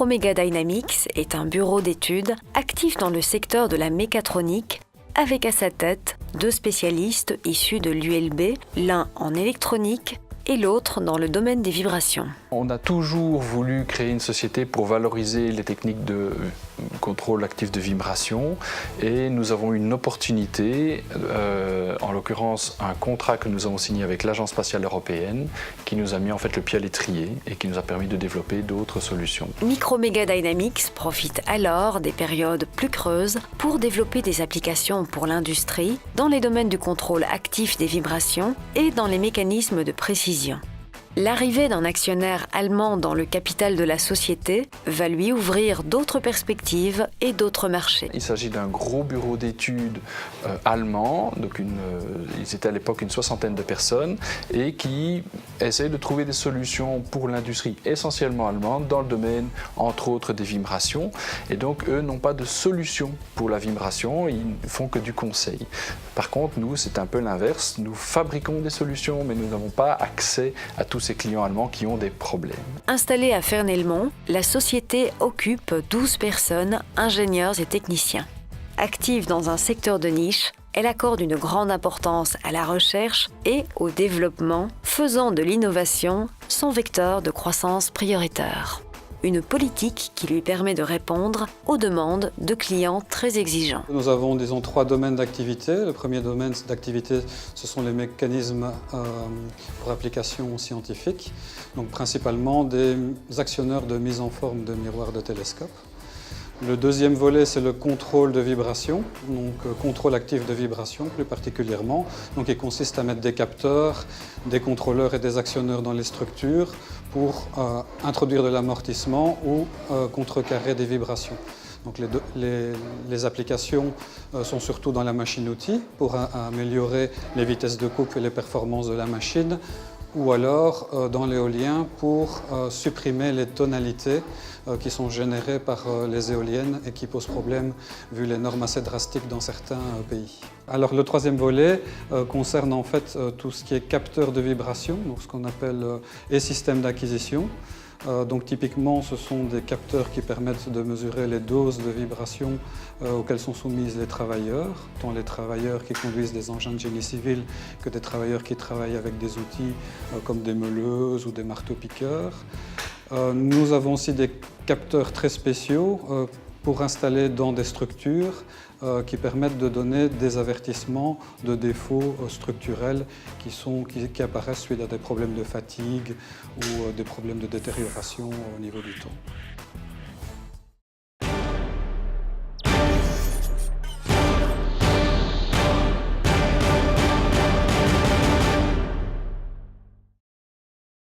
Micromega Dynamics est un bureau d'études actif dans le secteur de la mécatronique, avec à sa tête 2 spécialistes issus de l'ULB, l'un en électronique et l'autre dans le domaine des vibrations. On a toujours voulu créer une société pour valoriser les techniques de contrôle actif de vibration et nous avons eu une opportunité, en l'occurrence un contrat que nous avons signé avec l'Agence spatiale européenne qui nous a mis en fait le pied à l'étrier et qui nous a permis de développer d'autres solutions. Micromega Dynamics profite alors des périodes plus creuses pour développer des applications pour l'industrie dans les domaines du contrôle actif des vibrations et dans les mécanismes de précision. L'arrivée d'un actionnaire allemand dans le capital de la société va lui ouvrir d'autres perspectives et d'autres marchés. Il s'agit d'un gros bureau d'études allemand, donc ils étaient à l'époque une 60aine de personnes et qui essayent de trouver des solutions pour l'industrie essentiellement allemande dans le domaine entre autres des vibrations et donc eux n'ont pas de solution pour la vibration, ils ne font que du conseil. Par contre nous c'est un peu l'inverse, nous fabriquons des solutions mais nous n'avons pas accès à tous ces clients allemands qui ont des problèmes. Installée à Fernelmont, la société occupe 12 personnes, ingénieurs et techniciens. Active dans un secteur de niche, elle accorde une grande importance à la recherche et au développement, faisant de l'innovation son vecteur de croissance prioritaire. Une politique qui lui permet de répondre aux demandes de clients très exigeants. Nous avons, disons, 3 domaines d'activité. Le premier domaine d'activité, ce sont les mécanismes pour applications scientifiques, donc principalement des actionneurs de mise en forme de miroirs de télescope. Le deuxième volet, c'est le contrôle de vibration, donc contrôle actif de vibration plus particulièrement. Donc, il consiste à mettre des capteurs, des contrôleurs et des actionneurs dans les structures pour introduire de l'amortissement ou contrecarrer des vibrations. Donc, les applications sont surtout dans la machine-outil pour améliorer les vitesses de coupe et les performances de la machine, ou alors dans l'éolien pour supprimer les tonalités qui sont générées par les éoliennes et qui posent problème vu les normes assez drastiques dans certains pays. Alors le troisième volet concerne en fait tout ce qui est capteur de vibration, donc ce qu'on appelle et système d'acquisition. Donc typiquement, ce sont des capteurs qui permettent de mesurer les doses de vibration auxquelles sont soumises les travailleurs, tant les travailleurs qui conduisent des engins de génie civil que des travailleurs qui travaillent avec des outils comme des meuleuses ou des marteaux-piqueurs. Nous avons aussi des capteurs très spéciaux pour installer dans des structures qui permettent de donner des avertissements de défauts structurels qui apparaissent suite à des problèmes de fatigue ou des problèmes de détérioration au niveau du temps.